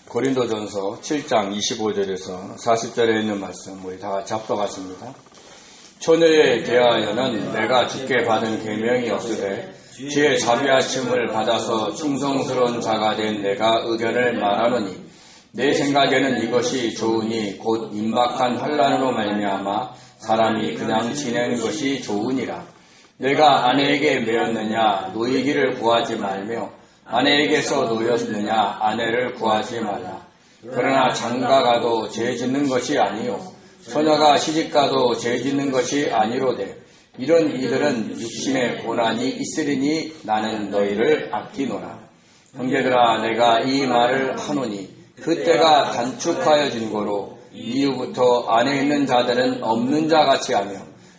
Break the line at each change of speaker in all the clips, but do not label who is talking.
고린도전서 7장 25절에서 40절에 있는 말씀 우리 다 같이 합독하십니다. 처녀에 대하여는 내가 주께 받은 계명이 없으되 주의 자비하심을 받아서 충성스러운 자가 된 내가 의견을 말하노니 내 생각에는 이것이 좋으니 곧 임박한 환난으로 말미암아 사람이 그냥 지내는 것이 좋으니라. 내가 아내에게 매였느냐 노이기를 구하지 말며 아내에게서 노였느냐 아내를 구하지 말라. 그러나 장가가도 죄 짓는 것이 아니요 처녀가 시집가도 죄 짓는 것이 아니로되 이런 이들은 육신의 고난이 있으리니 나는 너희를 아끼노라. 형제들아 내가 이 말을 하노니 그때가 단축하여진 거로 이후부터 안에 있는 자들은 없는 자같이 하며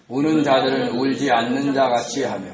우는 자들은 울지 않는 자같이 하며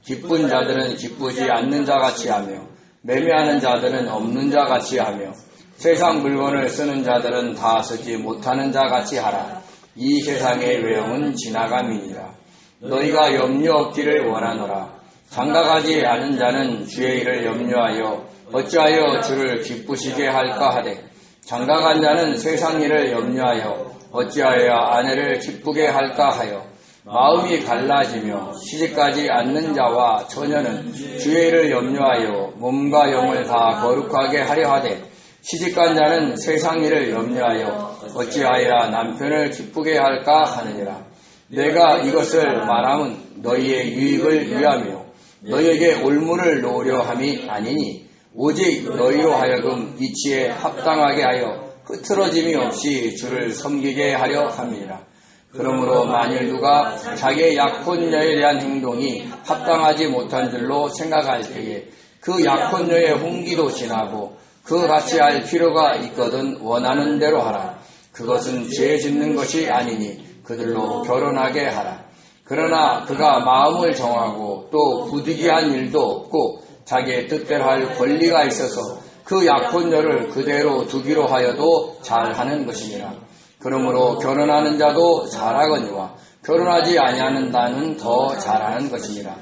기쁜 자들은 기쁘지 않는 자같이 하며 매매하는 자들은 없는 자같이 하며 세상 물건을 쓰는 자들은 다 쓰지 못하는 자같이 하라. 이 세상의 외형은 지나감이니라. 너희가 염려 없기를 원하노라. 장가가지 않은 자는 주의 일을 염려하여 어찌하여 주를 기쁘시게 할까 하되 장가간 자는 세상 일을 염려하여 어찌하여 아내를 기쁘게 할까 하여 마음이 갈라지며 시집가지 않는 자와 처녀는 주의 일을 염려하여 몸과 영을 다 거룩하게 하려 하되 시집간 자는 세상 일을 염려하여 어찌하여 남편을 기쁘게 할까 하느니라. 내가 이것을 말함은 너희의 유익을 위하며 너희에게 올무를 놓으려 함이 아니니 오직 너희로 하여금 이치에 합당하게 하여 흐트러짐이 없이 주를 섬기게 하려 함이니라. 그러므로 만일 누가 자기의 약혼녀에 대한 행동이 합당하지 못한 줄로 생각할 때에 그 약혼녀의 홍기도 지나고 그 같이 할 필요가 있거든 원하는 대로 하라. 그것은 죄 짓는 것이 아니니 그들로 결혼하게 하라. 그러나 그가 마음을 정하고 또 부득이한 일도 없고 자기의 뜻대로 할 권리가 있어서 그 약혼녀를 그대로 두기로 하여도 잘하는 것이니라. 그러므로 결혼하는 자도 잘하거니와 결혼하지 아니하는 자는 더 잘하는 것이니라.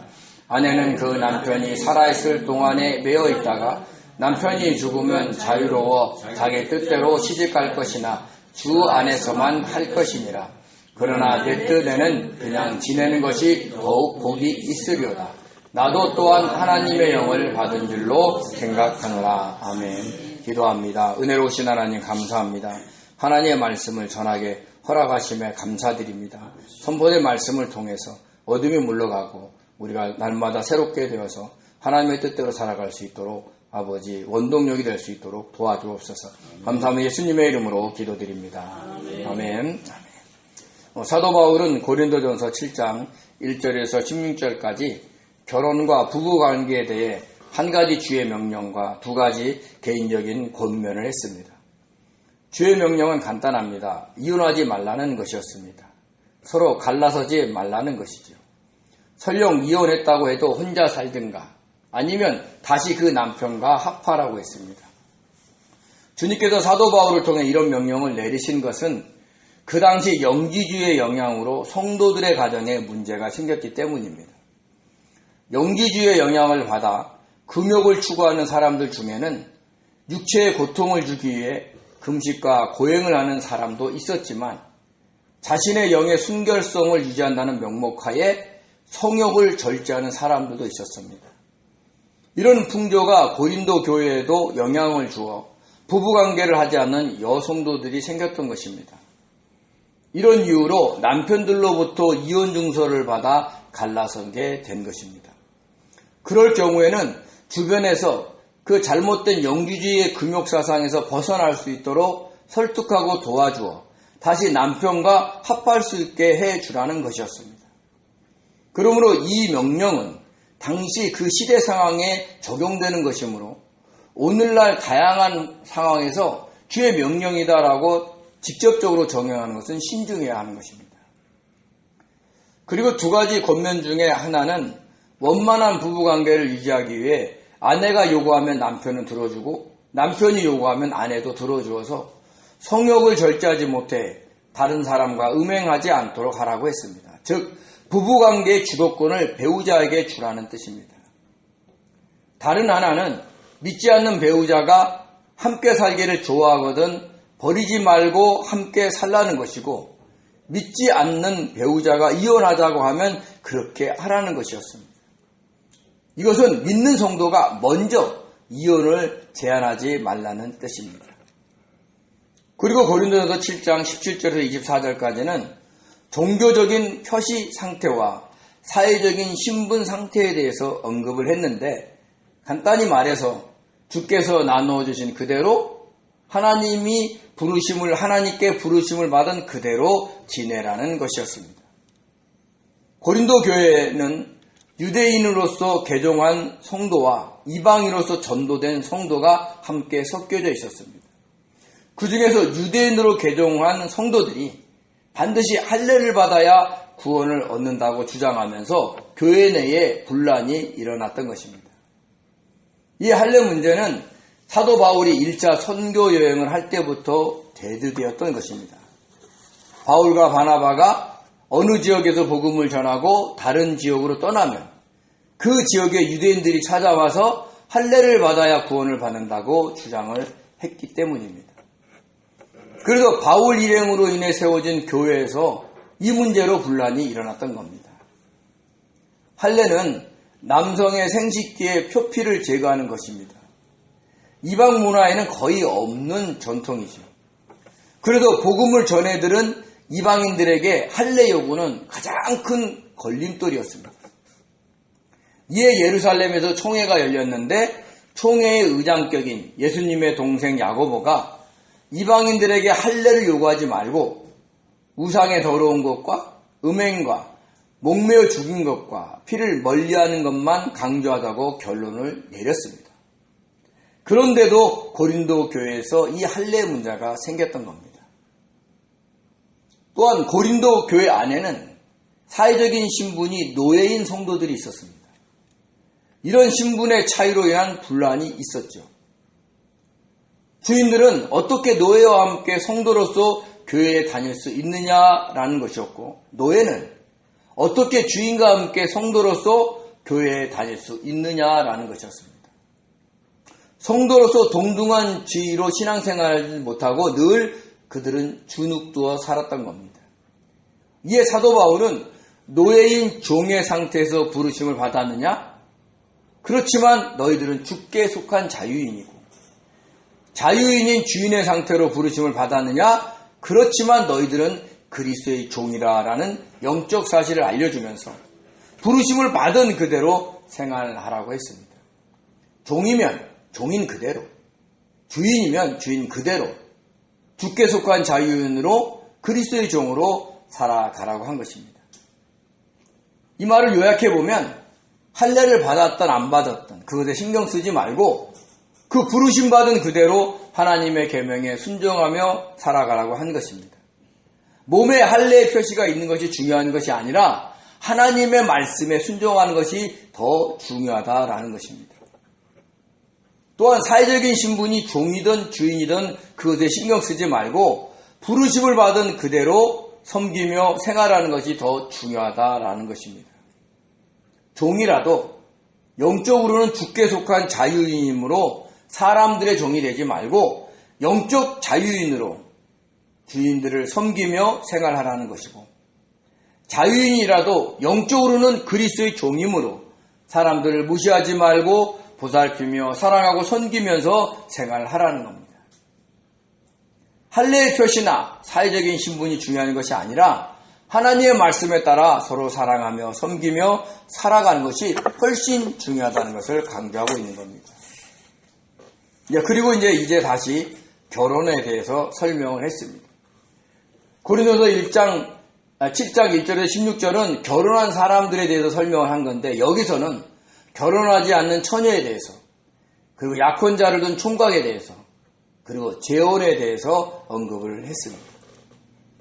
아내는 그 남편이 살아있을 동안에 매어 있다가 남편이 죽으면 자유로워 자기 뜻대로 시집갈 것이나 주 안에서만 할 것이니라. 그러나 내 뜻에는 그냥 지내는 것이 더욱 복이 있으려다. 나도 또한 하나님의 영을 받은 줄로 생각하노라. 아멘. 기도합니다. 은혜로우신 하나님 감사합니다. 하나님의 말씀을 전하게 허락하심에 감사드립니다. 선포된 말씀을 통해서 어둠이 물러가고 우리가 날마다 새롭게 되어서 하나님의 뜻대로 살아갈 수 있도록 아버지 원동력이 될 수 있도록 도와주옵소서. 감사합니다. 예수님의 이름으로 기도드립니다. 아멘. 사도 바울은 고린도전서 7장 1절에서 16절까지 결혼과 부부관계에 대해 한 가지 주의 명령과 두 가지 개인적인 권면을 했습니다. 주의 명령은 간단합니다. 이혼하지 말라는 것이었습니다. 서로 갈라서지 말라는 것이죠. 설령 이혼했다고 해도 혼자 살든가 아니면 다시 그 남편과 합하라고 했습니다. 주님께서 사도 바울을 통해 이런 명령을 내리신 것은 그 당시 영지주의의 영향으로 성도들의 가정에 문제가 생겼기 때문입니다. 영지주의의 영향을 받아 금욕을 추구하는 사람들 중에는 육체의 고통을 주기 위해 금식과 고행을 하는 사람도 있었지만 자신의 영의 순결성을 유지한다는 명목하에 성욕을 절제하는 사람들도 있었습니다. 이런 풍조가 고린도 교회에도 영향을 주어 부부관계를 하지 않는 여성도들이 생겼던 것입니다. 이런 이유로 남편들로부터 이혼 증서를 받아 갈라서게 된 것입니다. 그럴 경우에는 주변에서 그 잘못된 영지주의의 금욕사상에서 벗어날 수 있도록 설득하고 도와주어 다시 남편과 합할 수 있게 해주라는 것이었습니다. 그러므로 이 명령은 당시 그 시대 상황에 적용되는 것이므로 오늘날 다양한 상황에서 주의 명령이다라고 직접적으로 적용하는 것은 신중해야 하는 것입니다. 그리고 두 가지 권면 중에 하나는 원만한 부부관계를 유지하기 위해 아내가 요구하면 남편은 들어주고 남편이 요구하면 아내도 들어주어서 성욕을 절제하지 못해 다른 사람과 음행하지 않도록 하라고 했습니다. 즉 부부관계의 주도권을 배우자에게 주라는 뜻입니다. 다른 하나는 믿지 않는 배우자가 함께 살기를 좋아하거든 버리지 말고 함께 살라는 것이고, 믿지 않는 배우자가 이혼하자고 하면 그렇게 하라는 것이었습니다. 이것은 믿는 성도가 먼저 이혼을 제안하지 말라는 뜻입니다. 그리고 고린도전서 7장 17절에서 24절까지는 종교적인 표시 상태와 사회적인 신분 상태에 대해서 언급을 했는데, 간단히 말해서 주께서 나누어 주신 그대로 하나님께 부르심을 받은 그대로 지내라는 것이었습니다. 고린도 교회는 유대인으로서 개종한 성도와 이방인으로서 전도된 성도가 함께 섞여져 있었습니다. 그 중에서 유대인으로 개종한 성도들이 반드시 할례를 받아야 구원을 얻는다고 주장하면서 교회 내에 분란이 일어났던 것입니다. 이 할례 문제는 사도 바울이 1차 선교 여행을 할 때부터 대두되었던 것입니다. 바울과 바나바가 어느 지역에서 복음을 전하고 다른 지역으로 떠나면 그 지역의 유대인들이 찾아와서 할례를 받아야 구원을 받는다고 주장을 했기 때문입니다. 그래서 바울 일행으로 인해 세워진 교회에서 이 문제로 분란이 일어났던 겁니다. 할례는 남성의 생식기의 표피를 제거하는 것입니다. 이방 문화에는 거의 없는 전통이죠. 그래도 복음을 전해들은 이방인들에게 할례 요구는 가장 큰 걸림돌이었습니다. 이에 예루살렘에서 총회가 열렸는데 총회의 의장격인 예수님의 동생 야고보가 이방인들에게 할례를 요구하지 말고 우상의 더러운 것과 음행과 목매어 죽인 것과 피를 멀리하는 것만 강조하자고 결론을 내렸습니다. 그런데도 고린도 교회에서 이 할례 문제가 생겼던 겁니다. 또한 고린도 교회 안에는 사회적인 신분이 노예인 성도들이 있었습니다. 이런 신분의 차이로 인한 분란이 있었죠. 주인들은 어떻게 노예와 함께 성도로서 교회에 다닐 수 있느냐라는 것이었고, 노예는 어떻게 주인과 함께 성도로서 교회에 다닐 수 있느냐라는 것이었습니다. 성도로서 동등한 지위로 신앙생활을 못하고 늘 그들은 주눅두어 살았던 겁니다. 이에 사도 바울은 노예인 종의 상태에서 부르심을 받았느냐? 그렇지만 너희들은 주께 속한 자유인이고, 자유인인 주인의 상태로 부르심을 받았느냐? 그렇지만 너희들은 그리스도의 종이라라는 영적 사실을 알려주면서 부르심을 받은 그대로 생활하라고 했습니다. 종이면 종인 그대로, 주인이면 주인 그대로 주께 속한 자유인으로 그리스도의 종으로 살아가라고 한 것입니다. 이 말을 요약해보면 할례를 받았든 안 받았든 그것에 신경 쓰지 말고 그 부르심 받은 그대로 하나님의 계명에 순종하며 살아가라고 한 것입니다. 몸에 할례의 표시가 있는 것이 중요한 것이 아니라 하나님의 말씀에 순종하는 것이 더 중요하다라는 것입니다. 또한 사회적인 신분이 종이든 주인이든 그것에 신경 쓰지 말고 부르심을 받은 그대로 섬기며 생활하는 것이 더 중요하다라는 것입니다. 종이라도 영적으로는 주께 속한 자유인이므로 사람들의 종이 되지 말고 영적 자유인으로 주인들을 섬기며 생활하라는 것이고, 자유인이라도 영적으로는 그리스도의 종이므로 사람들을 무시하지 말고 보살피며 사랑하고 섬기면서 생활하라는 겁니다. 할례의 표시나 사회적인 신분이 중요한 것이 아니라 하나님의 말씀에 따라 서로 사랑하며 섬기며 살아가는 것이 훨씬 중요하다는 것을 강조하고 있는 겁니다. 그리고 이제 다시 결혼에 대해서 설명을 했습니다. 고린도서 7장 1절에서 16절은 결혼한 사람들에 대해서 설명을 한 건데, 여기서는 결혼하지 않는 처녀에 대해서, 그리고 약혼자를 둔 총각에 대해서, 그리고 재혼에 대해서 언급을 했습니다.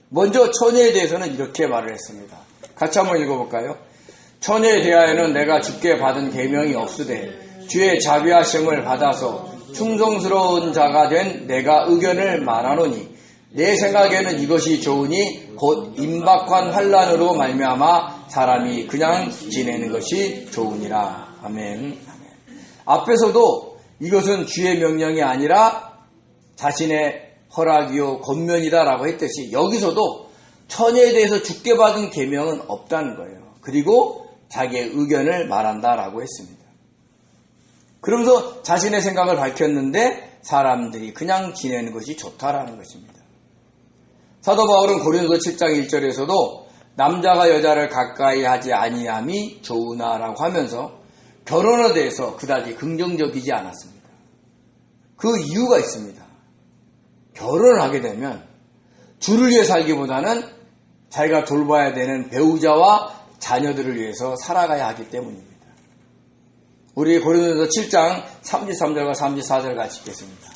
먼저 처녀에 대해서는 이렇게 말을 했습니다. 같이 한번 읽어볼까요? 처녀에 대하여는 내가 주께 받은 계명이 없으되 주의 자비하심을 받아서 충성스러운 자가 된 내가 의견을 말하노니, 내 생각에는 이것이 좋으니 곧 임박한 환난으로 말미암아 사람이 그냥 지내는 것이 좋으니라. 아멘. 앞에서도 이것은 주의 명령이 아니라 자신의 허락이요 권면이다라고 했듯이 여기서도 처녀에 대해서 주께 받은 계명은 없다는 거예요. 그리고 자기의 의견을 말한다라고 했습니다. 그러면서 자신의 생각을 밝혔는데 사람들이 그냥 지내는 것이 좋다라는 것입니다. 사도 바울은 고린도서 7장 1절에서도 남자가 여자를 가까이 하지 아니함이 좋으나라고 하면서 결혼에 대해서 그다지 긍정적이지 않았습니다. 그 이유가 있습니다. 결혼을 하게 되면 주를 위해 살기보다는 자기가 돌봐야 되는 배우자와 자녀들을 위해서 살아가야 하기 때문입니다. 우리 고린도서 7장 33절과 34절 같이 읽겠습니다.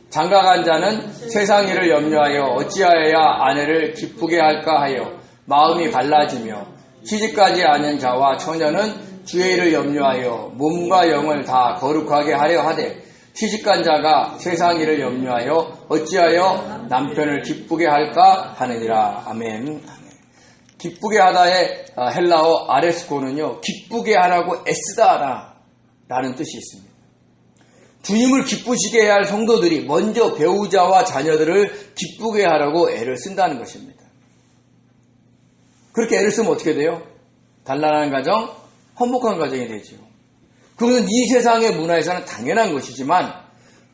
장가간 자는 세상 일을 염려하여 어찌하여야 아내를 기쁘게 할까 하여 마음이 갈라지며 시집가지 않은 자와 처녀는 주의 일을 염려하여 몸과 영을 다 거룩하게 하려 하되 시집간 자가 세상 일을 염려하여 어찌하여 남편을 기쁘게 할까 하느니라. 아멘. 기쁘게 하다의 헬라어 아레스코는요, 기쁘게 하라고 애쓰다 하라 라는 뜻이 있습니다. 주님을 기쁘시게 해야 할 성도들이 먼저 배우자와 자녀들을 기쁘게 하라고 애를 쓴다는 것입니다. 그렇게 애를 쓰면 어떻게 돼요? 단란한 가정, 화목한 가정이 되죠. 그것은 이 세상의 문화에서는 당연한 것이지만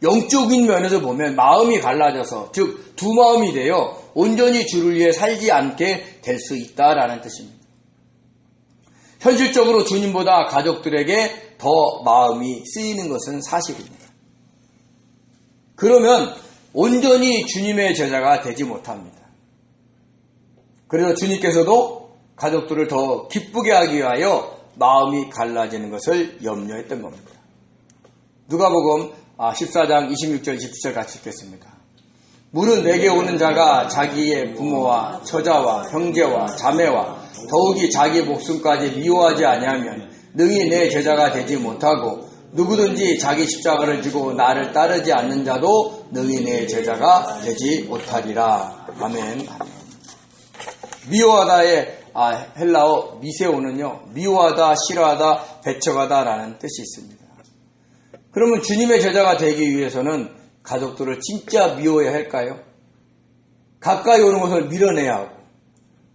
영적인 면에서 보면 마음이 갈라져서, 즉 두 마음이 되어 온전히 주를 위해 살지 않게 될 수 있다라는 뜻입니다. 현실적으로 주님보다 가족들에게 더 마음이 쓰이는 것은 사실입니다. 그러면 온전히 주님의 제자가 되지 못합니다. 그래서 주님께서도 가족들을 더 기쁘게 하기 위하여 마음이 갈라지는 것을 염려했던 겁니다. 누가복음 14장 26절 27절 같이 읽겠습니다. 물은 내게 오는 자가 자기의 부모와 처자와 형제와 자매와 더욱이 자기 목숨까지 미워하지 아니하면 능히 내 제자가 되지 못하고 누구든지 자기 십자가를 지고 나를 따르지 않는 자도 능히 내 제자가 되지 못하리라. 아멘. 미워하다의 헬라어 미세오는요, 미워하다, 싫어하다, 배척하다라는 뜻이 있습니다. 그러면 주님의 제자가 되기 위해서는 가족들을 진짜 미워해야 할까요? 가까이 오는 것을 밀어내야 하고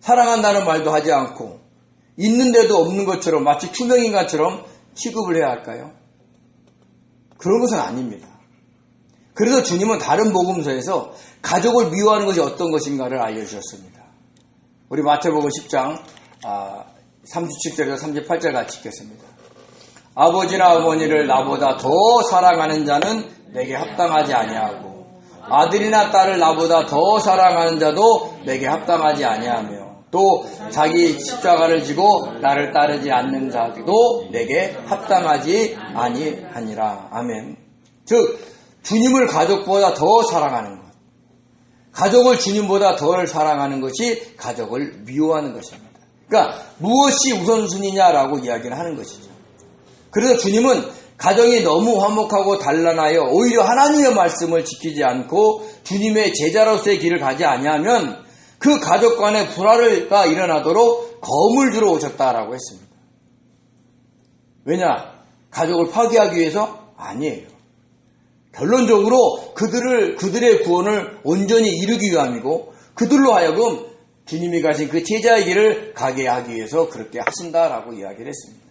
사랑한다는 말도 하지 않고 있는데도 없는 것처럼 마치 투명인간처럼 취급을 해야 할까요? 그런 것은 아닙니다. 그래서 주님은 다른 복음서에서 가족을 미워하는 것이 어떤 것인가를 알려주셨습니다. 우리 마태복음 10장 37절에서 38절 같이 읽겠습니다. 아버지나 어머니를 나보다 더 사랑하는 자는 내게 합당하지 아니하고 아들이나 딸을 나보다 더 사랑하는 자도 내게 합당하지 아니하며 또 자기 십자가를 지고 나를 따르지 않는 자도 내게 합당하지 아니하니라. 아멘. 즉 주님을 가족보다 더 사랑하는 것, 가족을 주님보다 덜 사랑하는 것이 가족을 미워하는 것입니다. 그러니까 무엇이 우선순위냐라고 이야기를 하는 것이죠. 그래서 주님은 가정이 너무 화목하고 단란하여 오히려 하나님의 말씀을 지키지 않고 주님의 제자로서의 길을 가지 아니하면 그 가족 간에 불화가 일어나도록 검을 들어 오셨다라고 했습니다. 왜냐? 가족을 파괴하기 위해서? 아니에요. 결론적으로 그들의 구원을 온전히 이루기 위함이고 그들로 하여금 주님이 가신 그 제자의 길을 가게 하기 위해서 그렇게 하신다라고 이야기를 했습니다.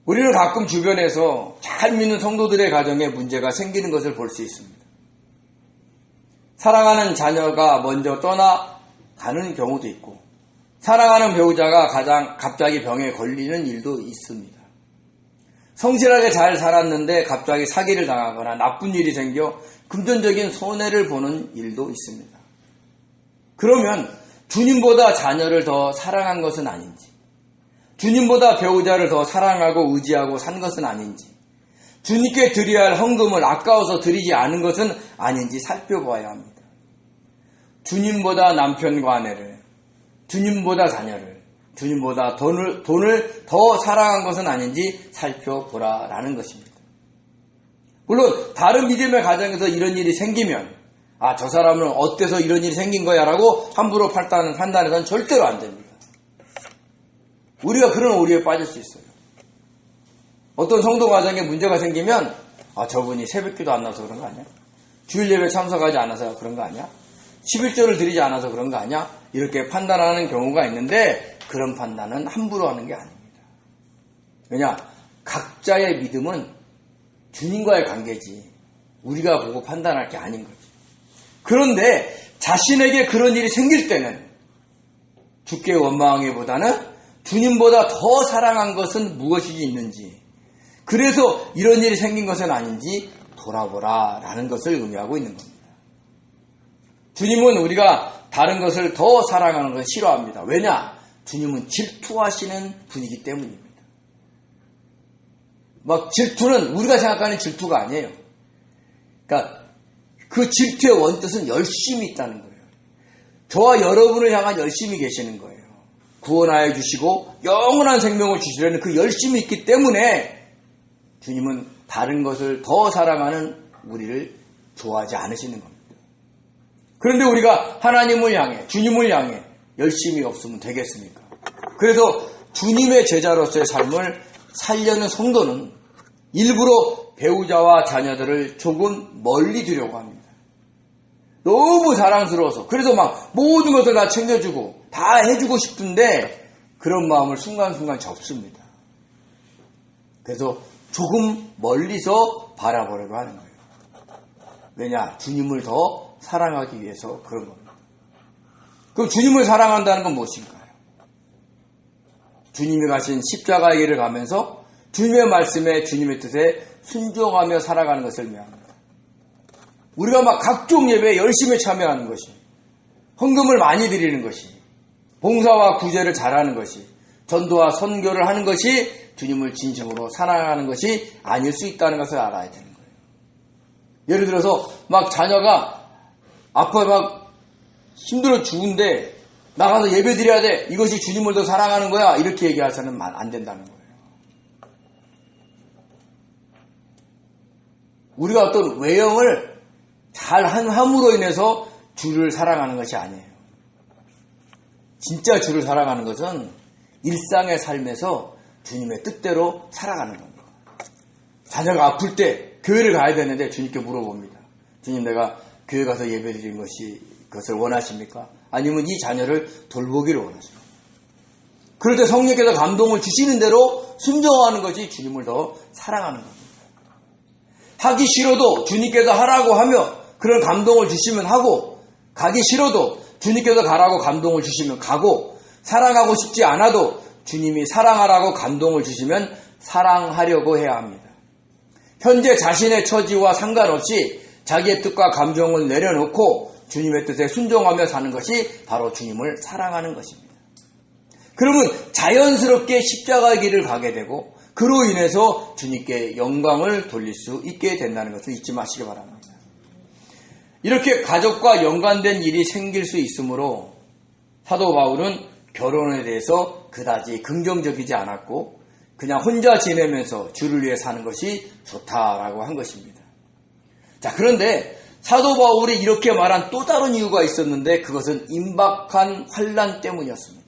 우리는 가끔 주변에서 잘 믿는 성도들의 가정에 문제가 생기는 것을 볼 수 있습니다. 사랑하는 자녀가 먼저 떠나가는 경우도 있고 사랑하는 배우자가 갑자기 병에 걸리는 일도 있습니다. 성실하게 잘 살았는데 갑자기 사기를 당하거나 나쁜 일이 생겨 금전적인 손해를 보는 일도 있습니다. 그러면 주님보다 자녀를 더 사랑한 것은 아닌지, 주님보다 배우자를 더 사랑하고 의지하고 산 것은 아닌지, 주님께 드려야 할 헌금을 아까워서 드리지 않은 것은 아닌지 살펴봐야 합니다. 주님보다 남편과 아내를, 주님보다 자녀를, 주님보다 돈을 더 사랑한 것은 아닌지 살펴보라라는 것입니다. 물론 다른 믿음의 가정에서 이런 일이 생기면 저 사람은 어때서 이런 일이 생긴 거야 라고 함부로 판단해서는 절대로 안 됩니다. 우리가 그런 오류에 빠질 수 있어요. 어떤 성도 가정에 문제가 생기면 저분이 새벽기도 안 나서 그런 거 아니야? 주일 예배 참석하지 않아서 그런 거 아니야? 11조를 드리지 않아서 그런 거 아니야? 이렇게 판단하는 경우가 있는데 그런 판단은 함부로 하는 게 아닙니다. 왜냐? 각자의 믿음은 주님과의 관계지 우리가 보고 판단할 게 아닌 거지. 그런데 자신에게 그런 일이 생길 때는 주께 원망하기보다는 주님보다 더 사랑한 것은 무엇이 있는지, 그래서 이런 일이 생긴 것은 아닌지 돌아보라 라는 것을 의미하고 있는 겁니다. 주님은 우리가 다른 것을 더 사랑하는 것을 싫어합니다. 왜냐? 주님은 질투하시는 분이기 때문입니다. 질투는 우리가 생각하는 질투가 아니에요. 그러니까 그 질투의 원뜻은 열심이 있다는 거예요. 저와 여러분을 향한 열심이 계시는 거예요. 구원하여 주시고 영원한 생명을 주시려는 그 열심이 있기 때문에 주님은 다른 것을 더 사랑하는 우리를 좋아하지 않으시는 겁니다. 그런데 우리가 하나님을 향해, 주님을 향해 열심이 없으면 되겠습니까? 그래서 주님의 제자로서의 삶을 살려는 성도는 일부러 배우자와 자녀들을 조금 멀리 두려고 합니다. 너무 사랑스러워서. 그래서 모든 것을 다 챙겨주고 다 해주고 싶은데 그런 마음을 순간순간 접습니다. 그래서 조금 멀리서 바라보려고 하는 거예요. 왜냐? 주님을 더 사랑하기 위해서 그런 겁니다. 그럼 주님을 사랑한다는 건 무엇인가요? 주님이 가신 십자가의 길을 가면서 주님의 말씀에 주님의 뜻에 순종하며 살아가는 것을 의미합니다. 우리가 각종 예배에 열심히 참여하는 것이, 헌금을 많이 드리는 것이, 봉사와 구제를 잘하는 것이, 전도와 선교를 하는 것이 주님을 진심으로 사랑하는 것이 아닐 수 있다는 것을 알아야 되는 거예요. 예를 들어서 자녀가 아파 힘들어 죽은데 나가서 예배 드려야 돼. 이것이 주님을 더 사랑하는 거야. 이렇게 얘기해서는 안 된다는 거예요. 우리가 어떤 외형을 잘 함으로 인해서 주를 사랑하는 것이 아니에요. 진짜 주를 사랑하는 것은 일상의 삶에서 주님의 뜻대로 살아가는 겁니다. 자녀가 아플 때 교회를 가야 되는데 주님께 물어봅니다. 주님, 내가 교회 가서 예배 드리는 것을 원하십니까? 아니면 이 자녀를 돌보기를 원하십니까? 그럴 때 성령께서 감동을 주시는 대로 순종하는 것이 주님을 더 사랑하는 겁니다. 하기 싫어도 주님께서 하라고 하며 그런 감동을 주시면 하고, 가기 싫어도 주님께서 가라고 감동을 주시면 가고, 사랑하고 싶지 않아도 주님이 사랑하라고 감동을 주시면 사랑하려고 해야 합니다. 현재 자신의 처지와 상관없이 자기의 뜻과 감정을 내려놓고 주님의 뜻에 순종하며 사는 것이 바로 주님을 사랑하는 것입니다. 그러면 자연스럽게 십자가의 길을 가게 되고 그로 인해서 주님께 영광을 돌릴 수 있게 된다는 것을 잊지 마시기 바랍니다. 이렇게 가족과 연관된 일이 생길 수 있으므로 사도 바울은 결혼에 대해서 그다지 긍정적이지 않았고 그냥 혼자 지내면서 주를 위해 사는 것이 좋다라고 한 것입니다. 자, 그런데 사도 바울이 이렇게 말한 또 다른 이유가 있었는데 그것은 임박한 환난 때문이었습니다.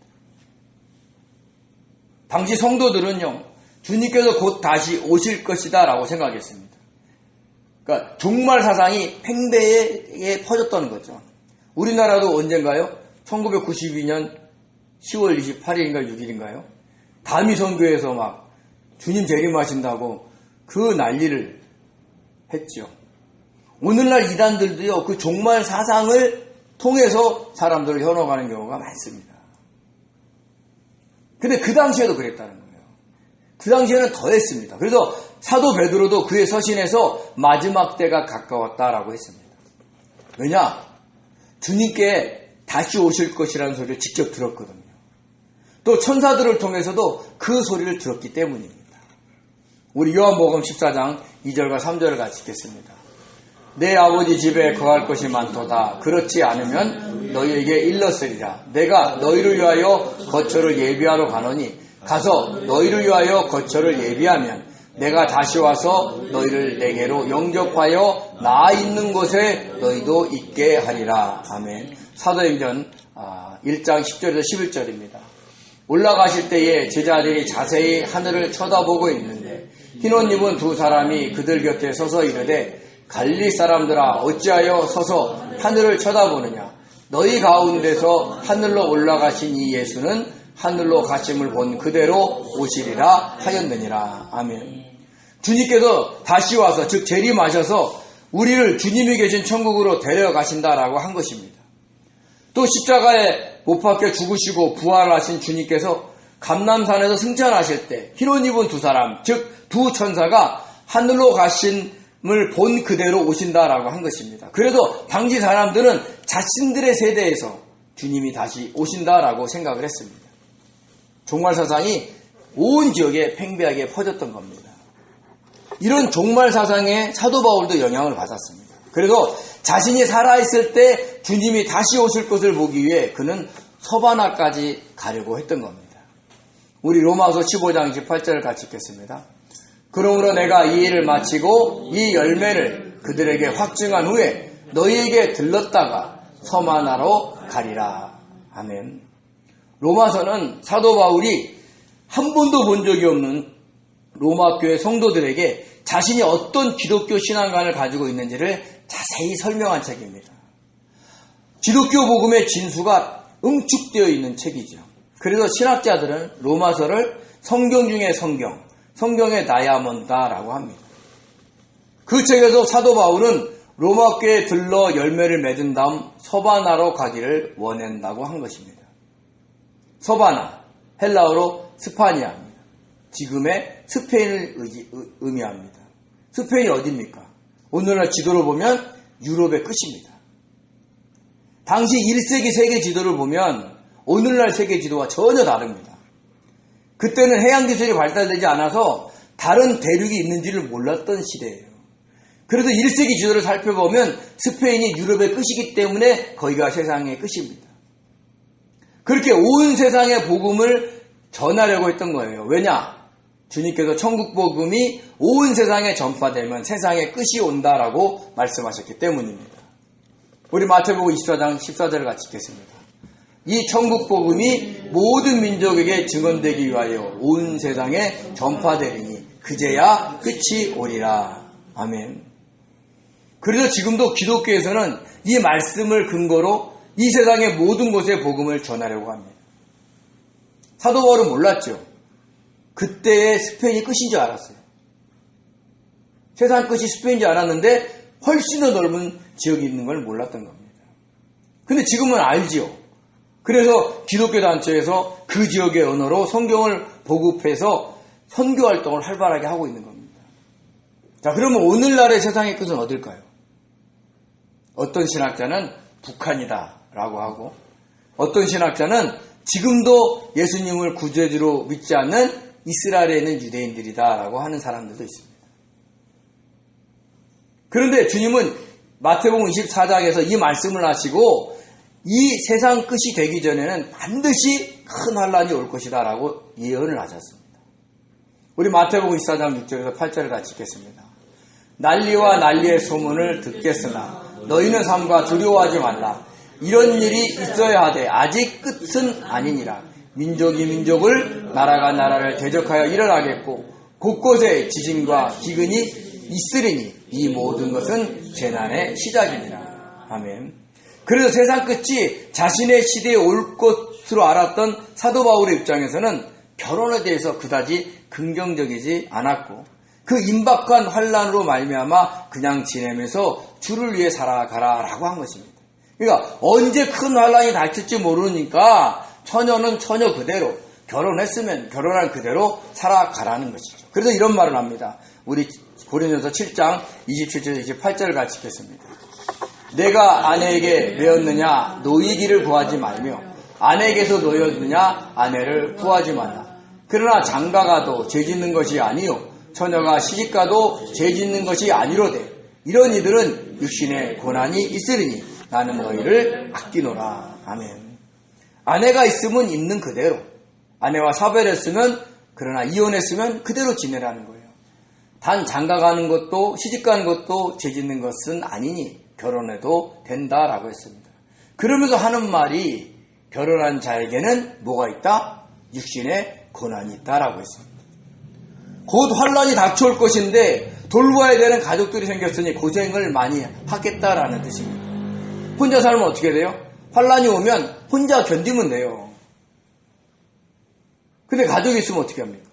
당시 성도들은요, 주님께서 곧 다시 오실 것이다 라고 생각했습니다. 그러니까 종말 사상이 팽배에 퍼졌다는 거죠. 우리나라도 언젠가요? 1992년 10월 28일인가 6일인가요? 다미선교에서 주님 재림하신다고 그 난리를 했죠. 오늘날 이단들도요, 그 종말 사상을 통해서 사람들을 현혹하는 경우가 많습니다. 근데 그 당시에도 그랬다는 거예요. 그 당시에는 더 했습니다. 그래서 사도 베드로도 그의 서신에서 마지막 때가 가까웠다라고 했습니다. 왜냐? 주님께 다시 오실 것이라는 소리를 직접 들었거든요. 또 천사들을 통해서도 그 소리를 들었기 때문입니다. 우리 요한복음 14장 2절과 3절을 같이 읽겠습니다. 내 아버지 집에 거할 것이 많도다. 그렇지 않으면 너희에게 일렀으리라. 내가 너희를 위하여 거처를 예비하러 가노니 가서 너희를 위하여 거처를 예비하면 내가 다시 와서 너희를 내게로 영접하여 나 있는 곳에 너희도 있게 하리라. 아멘. 사도행전 1장 10절에서 11절입니다. 올라가실 때에 제자들이 자세히 하늘을 쳐다보고 있는데 흰옷 입은 두 사람이 그들 곁에 서서 이르되 갈릴리 사람들아 어찌하여 서서 하늘을 쳐다보느냐 너희 가운데서 하늘로 올라가신 이 예수는 하늘로 가심을 본 그대로 오시리라 하였느니라. 아멘. 주님께서 다시 와서 즉 재림하셔서 우리를 주님이 계신 천국으로 데려가신다라고 한 것입니다. 또 십자가에 못 박혀 죽으시고 부활하신 주님께서 감람산에서 승천하실 때 흰옷 입은 두 사람 즉 두 천사가 하늘로 가심을 본 그대로 오신다라고 한 것입니다. 그래도 당시 사람들은 자신들의 세대에서 주님이 다시 오신다라고 생각을 했습니다. 종말 사상이 온 지역에 팽배하게 퍼졌던 겁니다. 이런 종말 사상에 사도 바울도 영향을 받았습니다. 그래서 자신이 살아있을 때 주님이 다시 오실 것을 보기 위해 그는 서바나까지 가려고 했던 겁니다. 우리 로마서 15장 28절을 같이 읽겠습니다. 그러므로 내가 이 일을 마치고 이 열매를 그들에게 확증한 후에 너희에게 들렀다가 서바나로 가리라. 아멘. 로마서는 사도 바울이 한 번도 본 적이 없는 로마 교회 성도들에게 자신이 어떤 기독교 신앙관을 가지고 있는지를 자세히 설명한 책입니다. 기독교 복음의 진수가 응축되어 있는 책이죠. 그래서 신학자들은 로마서를 성경 중의 성경, 성경의 다이아몬드라고 합니다. 그 책에서 사도 바울은 로마 교회에 들러 열매를 맺은 다음 서바나로 가기를 원한다고 한 것입니다. 서바나, 헬라어로 스파니아입니다. 지금의 스페인을 의미합니다. 스페인이 어디입니까? 오늘날 지도를 보면 유럽의 끝입니다. 당시 1세기 세계 지도를 보면 오늘날 세계 지도와 전혀 다릅니다. 그때는 해양기술이 발달되지 않아서 다른 대륙이 있는지를 몰랐던 시대예요. 그래도 1세기 지도를 살펴보면 스페인이 유럽의 끝이기 때문에 거기가 세상의 끝입니다. 그렇게 온 세상의 복음을 전하려고 했던 거예요. 왜냐? 주님께서 천국 복음이 온 세상에 전파되면 세상의 끝이 온다라고 말씀하셨기 때문입니다. 우리 마태복음 24장 14절을 같이 읽겠습니다. 이 천국 복음이 모든 민족에게 증언되기 위하여 온 세상에 전파되리니 그제야 끝이 오리라. 아멘. 그래서 지금도 기독교에서는 이 말씀을 근거로 이 세상의 모든 곳에 복음을 전하려고 합니다. 사도 바울은 몰랐죠. 그때의 스페인이 끝인 줄 알았어요. 세상 끝이 스페인인 줄 알았는데 훨씬 더 넓은 지역이 있는 걸 몰랐던 겁니다. 근데 지금은 알지요. 그래서 기독교 단체에서 그 지역의 언어로 성경을 보급해서 선교 활동을 활발하게 하고 있는 겁니다. 자, 그러면 오늘날의 세상의 끝은 어딜까요? 어떤 신학자는 북한이다 라고 하고 어떤 신학자는 지금도 예수님을 구주로 믿지 않는 이스라엘에 있는 유대인들이다 라고 하는 사람들도 있습니다. 그런데 주님은 마태복음 24장에서 이 말씀을 하시고 이 세상 끝이 되기 전에는 반드시 큰 환란이 올 것이다 라고 예언을 하셨습니다. 우리 마태복음 24장 6절에서 8절을 같이 읽겠습니다. 난리와 난리의 소문을 듣겠으나 너희는 삼가 두려워하지 말라. 이런 일이 있어야 하되 아직 끝은 아니니라. 민족이 민족을 나라가 나라를 대적하여 일어나겠고 곳곳에 지진과 기근이 있으리니 이 모든 것은 재난의 시작이니라. 아멘. 그래서 세상 끝이 자신의 시대에 올 것으로 알았던 사도 바울의 입장에서는 결혼에 대해서 그다지 긍정적이지 않았고 그 임박한 환란으로 말미암아 그냥 지내면서 주를 위해 살아가라라고 한 것입니다. 그러니까 언제 큰 환란이 닥칠지 모르니까 처녀는 처녀 그대로 결혼했으면 결혼한 그대로 살아가라는 것이죠. 그래서 이런 말을 합니다. 우리 고린도서 7장 27절 28절을 같이 읽겠습니다. 내가 아내에게 매었느냐 노이기를 구하지 말며 아내에게서 노였느냐 아내를 구하지 말라. 그러나 장가가도 죄짓는 것이 아니요 처녀가 시집가도 죄짓는 것이 아니로되 이런 이들은 육신의 고난이 있으리니 나는 너희를 아끼노라. 아멘. 아내가 있으면 있는 그대로 아내와 사별했으면 그러나 이혼했으면 그대로 지내라는 거예요. 단 장가가는 것도 시집가는 것도 죄짓는 것은 아니니 결혼해도 된다라고 했습니다. 그러면서 하는 말이 결혼한 자에게는 뭐가 있다? 육신의 고난이 있다라고 했습니다. 곧 환란이 닥쳐올 것인데 돌보아야 되는 가족들이 생겼으니 고생을 많이 하겠다라는 뜻입니다. 혼자 살면 어떻게 돼요? 환란이 오면 혼자 견디면 돼요. 근데 가족이 있으면 어떻게 합니까?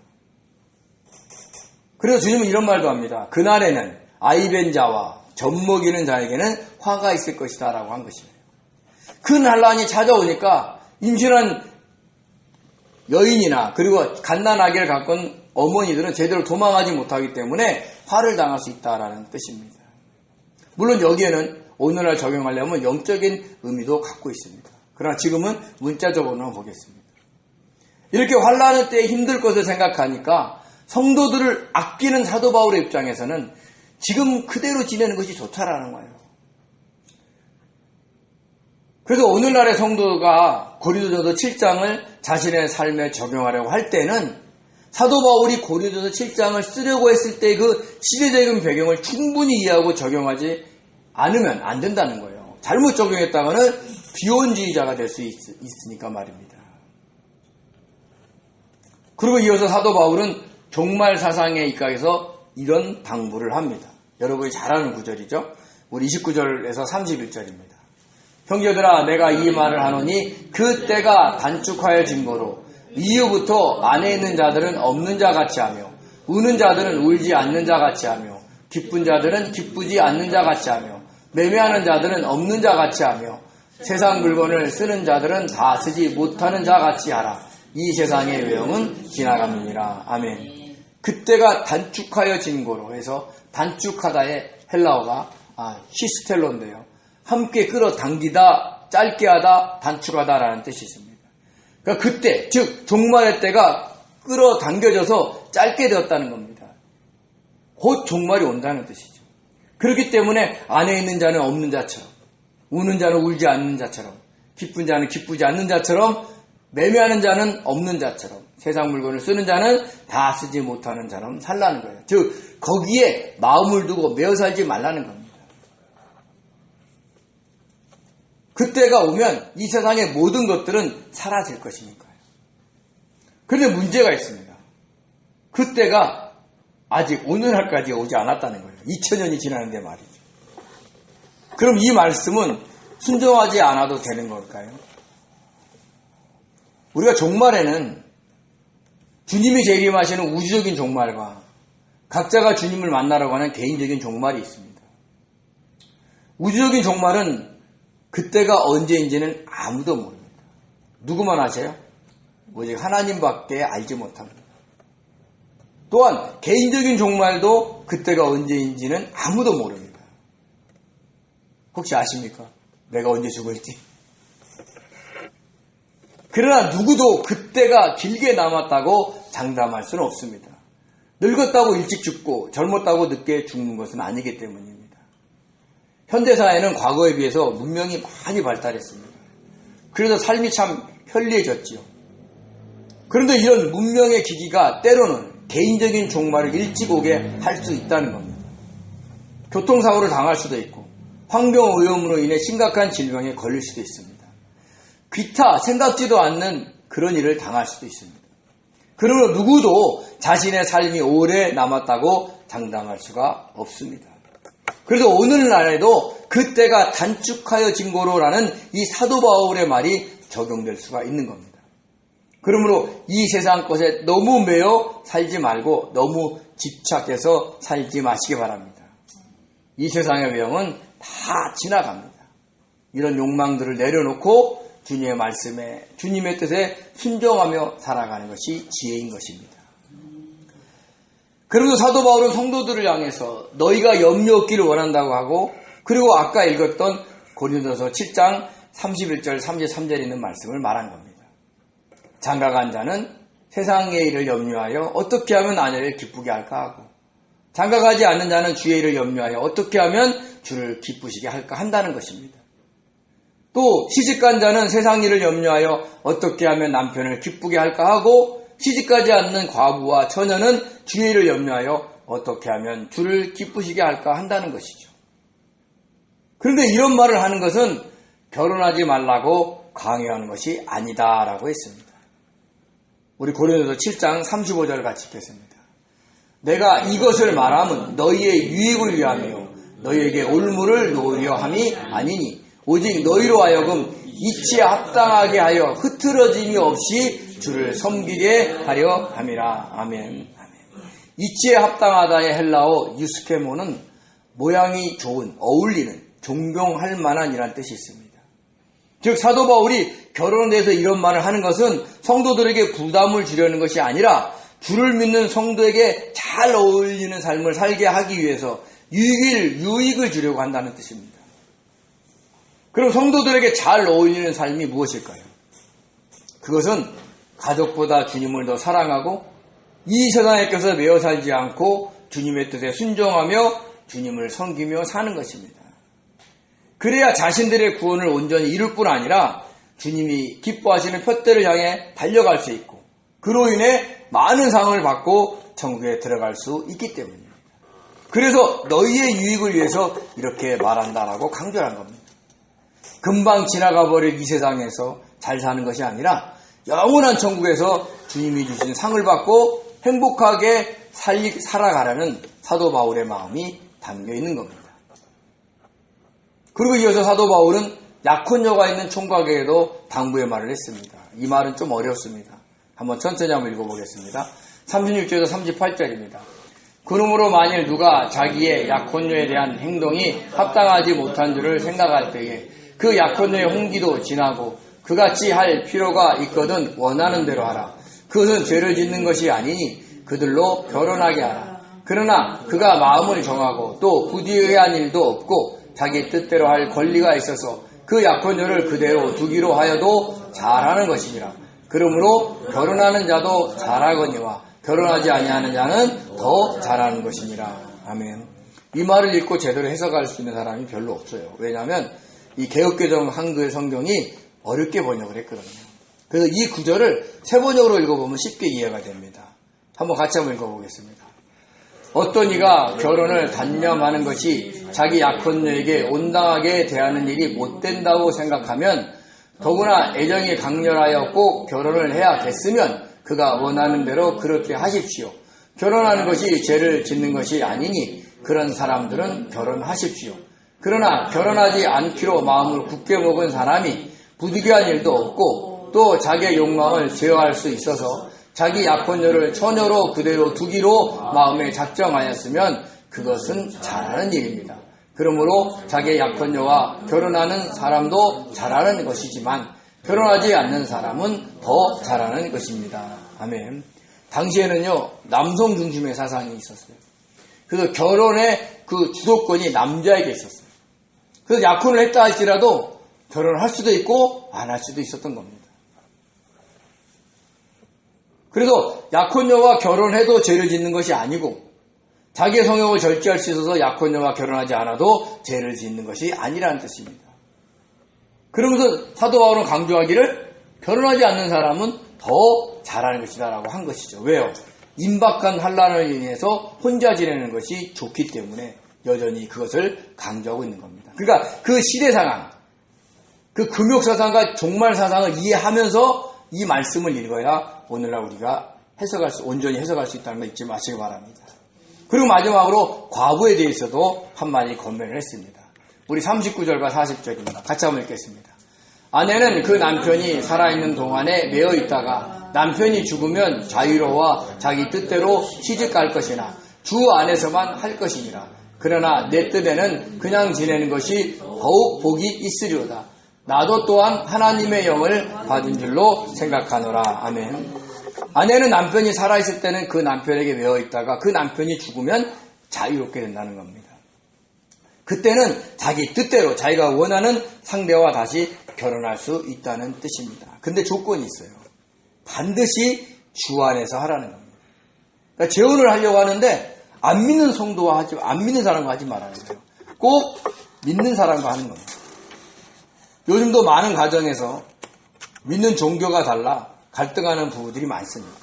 그래서 주님은 이런 말도 합니다. 그날에는 아이벤 자와 젖먹이는 자에게는 화가 있을 것이다 라고 한 것이에요. 큰 환란이 찾아오니까 임신한 여인이나 그리고 갓난아기를 갖고 온 어머니들은 제대로 도망하지 못하기 때문에 화를 당할 수 있다라는 뜻입니다. 물론 여기에는 오늘날 적용하려면 영적인 의미도 갖고 있습니다. 그러나 지금은 문자적으로만 보겠습니다. 이렇게 환난의 때에 힘들 것을 생각하니까 성도들을 아끼는 사도 바울의 입장에서는 지금 그대로 지내는 것이 좋다라는 거예요. 그래서 오늘날의 성도가 고린도전서 7장을 자신의 삶에 적용하려고 할 때는 사도 바울이 고린도전서 7장을 쓰려고 했을 때 그 시대적인 배경을 충분히 이해하고 적용하지 않으면 안 된다는 거예요. 잘못 적용했다가는 비혼주의자가 될 수 있으니까 말입니다. 그리고 이어서 사도 바울은 종말 사상에 입각해서 이런 당부를 합니다. 여러분이 잘 아는 구절이죠. 우리 29절에서 31절입니다. 형제들아 내가 이 말을 하노니 그 때가 단축하여진 거로 이후부터 안에 있는 자들은 없는 자 같이 하며 우는 자들은 울지 않는 자 같이 하며 기쁜 자들은 기쁘지 않는 자 같이 하며 매매하는 자들은 없는 자 같이 하며 세상 물건을 쓰는 자들은 다 쓰지 못하는 자 같이 하라. 이 세상의 외형은 지나갑니다. 아멘. 그때가 단축하여진 거로 해서 단축하다의 헬라어가 히스텔로인데요. 함께 끌어당기다, 짧게 하다, 단축하다라는 뜻이 있습니다. 그러니까 그때, 즉 종말의 때가 끌어당겨져서 짧게 되었다는 겁니다. 곧 종말이 온다는 뜻이죠. 그렇기 때문에 안에 있는 자는 없는 자처럼, 우는 자는 울지 않는 자처럼, 기쁜 자는 기쁘지 않는 자처럼, 매매하는 자는 없는 자처럼, 세상 물건을 쓰는 자는 다 쓰지 못하는 자처럼 살라는 거예요. 즉 거기에 마음을 두고 매어 살지 말라는 겁니다. 그때가 오면 이 세상의 모든 것들은 사라질 것이니까요. 그런데 문제가 있습니다. 그때가 아직 오늘날까지 오지 않았다는 거예요. 2000년이 지나는데 말이죠. 그럼 이 말씀은 순종하지 않아도 되는 걸까요? 우리가 종말에는 주님이 재림하시는 우주적인 종말과 각자가 주님을 만나러 가는 개인적인 종말이 있습니다. 우주적인 종말은 그때가 언제인지는 아무도 모릅니다. 누구만 아세요? 오직 하나님밖에 알지 못합니다. 또한 개인적인 종말도 그때가 언제인지는 아무도 모릅니다. 혹시 아십니까? 내가 언제 죽을지? 그러나 누구도 그때가 길게 남았다고 장담할 수는 없습니다. 늙었다고 일찍 죽고 젊었다고 늦게 죽는 것은 아니기 때문입니다. 현대사회는 과거에 비해서 문명이 많이 발달했습니다. 그래서 삶이 참 편리해졌지요. 그런데 이런 문명의 기기가 때로는 개인적인 종말을 일찍 오게 할 수 있다는 겁니다. 교통사고를 당할 수도 있고 환경오염으로 인해 심각한 질병에 걸릴 수도 있습니다. 기타 생각지도 않는 그런 일을 당할 수도 있습니다. 그러므로 누구도 자신의 삶이 오래 남았다고 장담할 수가 없습니다. 그래서 오늘날에도 그때가 단축하여진 거로라는 이 사도 바울의 말이 적용될 수가 있는 겁니다. 그러므로 이 세상 것에 너무 매여 살지 말고 너무 집착해서 살지 마시기 바랍니다. 이 세상의 외형은 다 지나갑니다. 이런 욕망들을 내려놓고 주님의 말씀에 주님의 뜻에 순종하며 살아가는 것이 지혜인 것입니다. 그러면서 사도 바울은 성도들을 향해서 너희가 염려 없기를 원한다고 하고 그리고 아까 읽었던 고린도전서 7장 31절 33절에 있는 말씀을 말한 겁니다. 장가간 자는 세상의 일을 염려하여 어떻게 하면 아내를 기쁘게 할까 하고 장가가지 않는 자는 주의 일을 염려하여 어떻게 하면 주를 기쁘시게 할까 한다는 것입니다. 또 시집간 자는 세상 일을 염려하여 어떻게 하면 남편을 기쁘게 할까 하고 시집가지 않는 과부와 처녀는 주의 일을 염려하여 어떻게 하면 주를 기쁘시게 할까 한다는 것이죠. 그런데 이런 말을 하는 것은 결혼하지 말라고 강요하는 것이 아니다라고 했습니다. 우리 고린도서 7장 35절 같이 읽겠습니다. 내가 이것을 말함은 너희의 유익을 위하며 너희에게 올무를 놓으려 함이 아니니 오직 너희로 하여금 이치에 합당하게 하여 흐트러짐이 없이 주를 섬기게 하려 함이라. 아멘. 이치에 합당하다의 헬라어 유스케모는 모양이 좋은, 어울리는, 존경할 만한 이란 뜻이 있습니다. 즉 사도 바울이 결혼에 대해서 이런 말을 하는 것은 성도들에게 부담을 주려는 것이 아니라 주를 믿는 성도에게 잘 어울리는 삶을 살게 하기 위해서 유익을 주려고 한다는 뜻입니다. 그럼 성도들에게 잘 어울리는 삶이 무엇일까요? 그것은 가족보다 주님을 더 사랑하고 이 세상에 껴서 매여 살지 않고 주님의 뜻에 순종하며 주님을 섬기며 사는 것입니다. 그래야 자신들의 구원을 온전히 이룰 뿐 아니라 주님이 기뻐하시는 푯대를 향해 달려갈 수 있고 그로 인해 많은 상을 받고 천국에 들어갈 수 있기 때문입니다. 그래서 너희의 유익을 위해서 이렇게 말한다라고 강조한 겁니다. 금방 지나가 버릴 이 세상에서 잘 사는 것이 아니라 영원한 천국에서 주님이 주신 상을 받고 행복하게 살아가라는 사도 바울의 마음이 담겨 있는 겁니다. 그리고 이어서 사도 바울은 약혼녀가 있는 총각에게도 당부의 말을 했습니다. 이 말은 좀 어렵습니다. 한번 천천히 한번 읽어보겠습니다. 36절에서 38절입니다. 그러므로 만일 누가 자기의 약혼녀에 대한 행동이 합당하지 못한 줄을 생각할 때에 그 약혼녀의 홍기도 지나고 그같이 할 필요가 있거든 원하는 대로 하라. 그것은 죄를 짓는 것이 아니니 그들로 결혼하게 하라. 그러나 그가 마음을 정하고 또 부디의한 일도 없고 자기 뜻대로 할 권리가 있어서 그 약혼녀를 그대로 두기로 하여도 잘하는 것이니라. 그러므로 결혼하는 자도 잘하거니와 결혼하지 아니하는 자는 더 잘하는 것이니라. 아멘. 이 말을 읽고 제대로 해석할 수 있는 사람이 별로 없어요. 왜냐하면 이 개역개정 한글 성경이 어렵게 번역을 했거든요. 그래서 이 구절을 세 번역으로 읽어보면 쉽게 이해가 됩니다. 한번 같이 한번 읽어보겠습니다. 어떤 이가 결혼을 단념하는 것이 자기 약혼녀에게 온당하게 대하는 일이 못된다고 생각하면 더구나 애정이 강렬하여 꼭 결혼을 해야겠으면 그가 원하는 대로 그렇게 하십시오. 결혼하는 것이 죄를 짓는 것이 아니니 그런 사람들은 결혼하십시오. 그러나 결혼하지 않기로 마음을 굳게 먹은 사람이 부득이한 일도 없고 또 자기의 욕망을 제어할 수 있어서 자기 약혼녀를 처녀로 그대로 두기로 마음에 작정하였으면 그것은 잘하는 일입니다. 그러므로 자기의 약혼녀와 결혼하는 사람도 잘하는 것이지만 결혼하지 않는 사람은 더 잘하는 것입니다. 아멘. 당시에는요, 남성 중심의 사상이 있었어요. 그래서 결혼의 그 주도권이 남자에게 있었어요. 그래서 약혼을 했다 할지라도 결혼을 할 수도 있고 안 할 수도 있었던 겁니다. 그래서 약혼녀와 결혼해도 죄를 짓는 것이 아니고 자기의 성욕을 절제할 수 있어서 약혼녀와 결혼하지 않아도 죄를 짓는 것이 아니라는 뜻입니다. 그러면서 사도 바울은 강조하기를 결혼하지 않는 사람은 더 잘하는 것이다 라고 한 것이죠. 왜요? 임박한 환난을 인해서 혼자 지내는 것이 좋기 때문에 여전히 그것을 강조하고 있는 겁니다. 그러니까 그 시대 상황, 그 금욕 사상과 종말 사상을 이해하면서 이 말씀을 읽어야 오늘날 우리가 온전히 해석할 수 있다는 거 잊지 마시기 바랍니다. 그리고 마지막으로 과부에 대해서도 한마디 권면을 했습니다. 우리 39절과 40절입니다. 같이 한번 읽겠습니다. 아내는 그 남편이 살아있는 동안에 매어 있다가 남편이 죽으면 자유로워 자기 뜻대로 시집갈 것이나 주 안에서만 할 것이니라. 그러나 내 뜻에는 그냥 지내는 것이 더욱 복이 있으리로다. 나도 또한 하나님의 영을 받은 줄로 생각하노라. 아멘. 아내는 남편이 살아있을 때는 그 남편에게 매어 있다가 그 남편이 죽으면 자유롭게 된다는 겁니다. 그때는 자기 뜻대로 자기가 원하는 상대와 다시 결혼할 수 있다는 뜻입니다. 근데 조건이 있어요. 반드시 주 안에서 하라는 겁니다. 그러니까 재혼을 하려고 하는데 안 믿는 안 믿는 사람과 하지 말아야 돼요. 꼭 믿는 사람과 하는 겁니다. 요즘도 많은 가정에서 믿는 종교가 달라 갈등하는 부부들이 많습니다.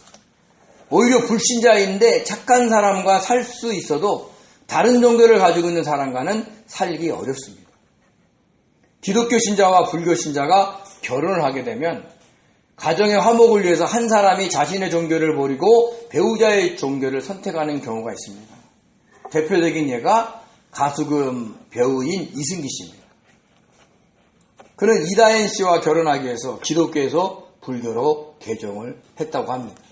오히려 불신자인데 착한 사람과 살 수 있어도 다른 종교를 가지고 있는 사람과는 살기 어렵습니다. 기독교 신자와 불교 신자가 결혼을 하게 되면 가정의 화목을 위해서 한 사람이 자신의 종교를 버리고 배우자의 종교를 선택하는 경우가 있습니다. 대표적인 예가 가수금 배우인 이승기 씨입니다. 그는 이다현 씨와 결혼하기 위해서 기독교에서 불교로 개종을 했다고 합니다.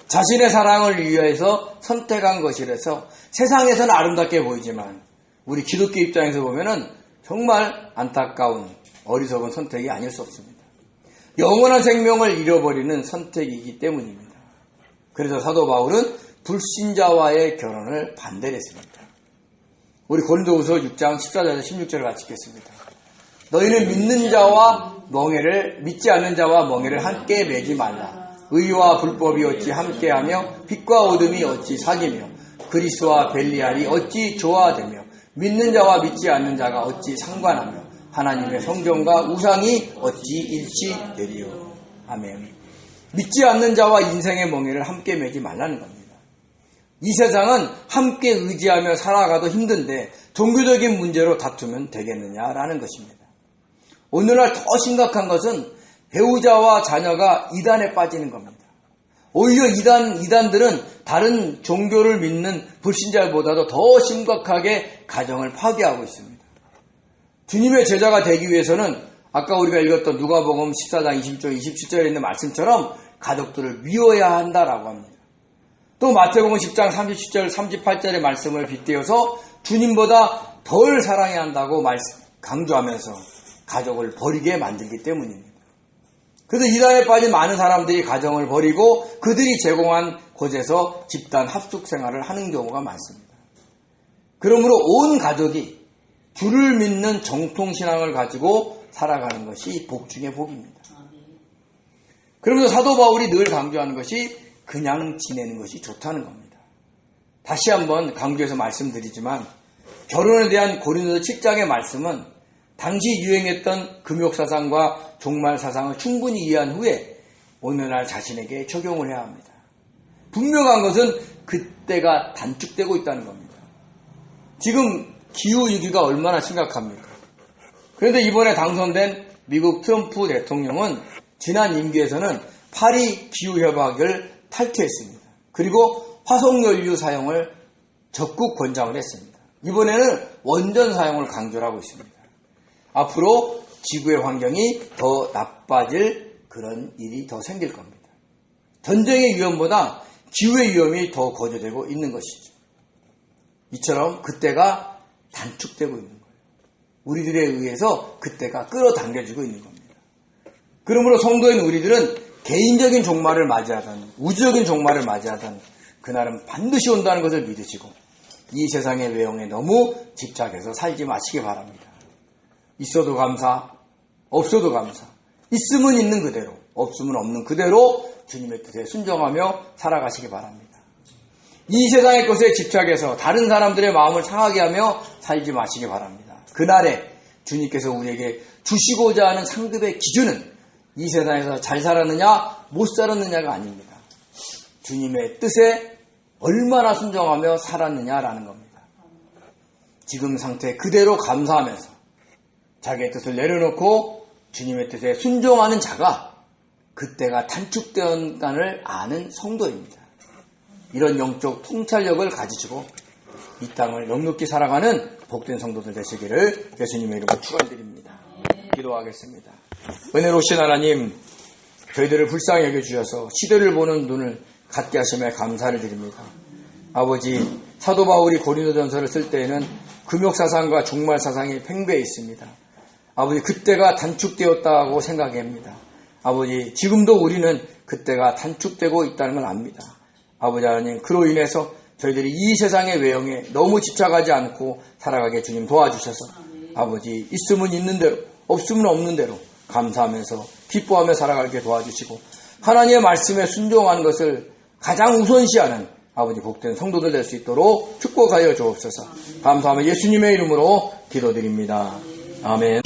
자신의 사랑을 위해서 선택한 것이라서 세상에서는 아름답게 보이지만 우리 기독교 입장에서 보면은 정말 안타까운 어리석은 선택이 아닐 수 없습니다. 영원한 생명을 잃어버리는 선택이기 때문입니다. 그래서 사도 바울은 불신자와의 결혼을 반대를 했습니다. 우리 고린도후서 6장 14절에서 16절을 같이 읽겠습니다. 너희는 믿지 않는 자와 멍에를 함께 매지 말라. 의와 불법이 어찌 함께하며 빛과 어둠이 어찌 사귀며 그리스도와 벨리알이 어찌 조화되며 믿는 자와 믿지 않는 자가 어찌 상관하며 하나님의 성전과 우상이 어찌 일치되리요. 아멘. 믿지 않는 자와 인생의 멍에를 함께 매지 말라는 겁니다. 이 세상은 함께 의지하며 살아가도 힘든데 종교적인 문제로 다투면 되겠느냐라는 것입니다. 오늘날 더 심각한 것은 배우자와 자녀가 이단에 빠지는 겁니다. 오히려 이단들은 다른 종교를 믿는 불신자보다도 더 심각하게 가정을 파괴하고 있습니다. 주님의 제자가 되기 위해서는 아까 우리가 읽었던 누가복음 14장 20절 27절에 있는 말씀처럼 가족들을 미워해야 한다라고 합니다. 또 마태복음 10장 37절 38절의 말씀을 빗대어서 주님보다 덜 사랑해야 한다고 강조하면서 가족을 버리게 만들기 때문입니다. 그래서 이단에 빠진 많은 사람들이 가정을 버리고 그들이 제공한 곳에서 집단 합숙 생활을 하는 경우가 많습니다. 그러므로 온 가족이 주를 믿는 정통신앙을 가지고 살아가는 것이 복 중의 복입니다. 그러면서 사도 바울이 늘 강조하는 것이 그냥 지내는 것이 좋다는 겁니다. 다시 한번 강조해서 말씀드리지만 결혼에 대한 고린도서 7장의 말씀은 당시 유행했던 금욕사상과 종말사상을 충분히 이해한 후에 오늘날 자신에게 적용을 해야 합니다. 분명한 것은 그때가 단축되고 있다는 겁니다. 지금 기후위기가 얼마나 심각합니까? 그런데 이번에 당선된 미국 트럼프 대통령은 지난 임기에서는 파리 기후협약을 탈퇴했습니다. 그리고 화석연료 사용을 적극 권장을 했습니다. 이번에는 원전 사용을 강조를 하고 있습니다. 앞으로 지구의 환경이 더 나빠질 그런 일이 더 생길 겁니다. 전쟁의 위험보다 기후의 위험이 더 고조되고 있는 것이죠. 이처럼 그때가 단축되고 있는 거예요. 우리들에 의해서 그때가 끌어당겨지고 있는 겁니다. 그러므로 성도인 우리들은 개인적인 종말을 맞이하든 우주적인 종말을 맞이하든 그날은 반드시 온다는 것을 믿으시고 이 세상의 외형에 너무 집착해서 살지 마시기 바랍니다. 있어도 감사, 없어도 감사. 있으면 있는 그대로, 없으면 없는 그대로 주님의 뜻에 순종하며 살아가시기 바랍니다. 이 세상의 것에 집착해서 다른 사람들의 마음을 상하게 하며 살지 마시기 바랍니다. 그날에 주님께서 우리에게 주시고자 하는 상급의 기준은 이 세상에서 잘 살았느냐, 못 살았느냐가 아닙니다. 주님의 뜻에 얼마나 순종하며 살았느냐라는 겁니다. 지금 상태 그대로 감사하면서 자기의 뜻을 내려놓고 주님의 뜻에 순종하는 자가 그때가 단축되었다는 아는 성도입니다. 이런 영적 통찰력을 가지시고 이 땅을 넉넉히 살아가는 복된 성도들 되시기를 예수님의 이름으로 축원드립니다. 기도하겠습니다. 은혜로우신 하나님, 저희들을 불쌍히 여겨주셔서 시대를 보는 눈을 갖게 하심에 감사를 드립니다. 아버지, 사도 바울이 고린도전서를 쓸 때에는 금욕사상과 종말사상이 팽배해 있습니다. 아버지, 그때가 단축되었다고 생각합니다. 아버지, 지금도 우리는 그때가 단축되고 있다는 걸 압니다. 아버지 하나님, 그로 인해서 저희들이 이 세상의 외형에 너무 집착하지 않고 살아가게 주님 도와주셔서 아버지, 있으면 있는 대로, 없으면 없는 대로 감사하면서 기뻐하며 살아가게 도와주시고 하나님의 말씀에 순종하는 것을 가장 우선시하는 아버지 복된 성도들 될 수 있도록 축복하여 주옵소서. 감사하며 예수님의 이름으로 기도드립니다. 아멘.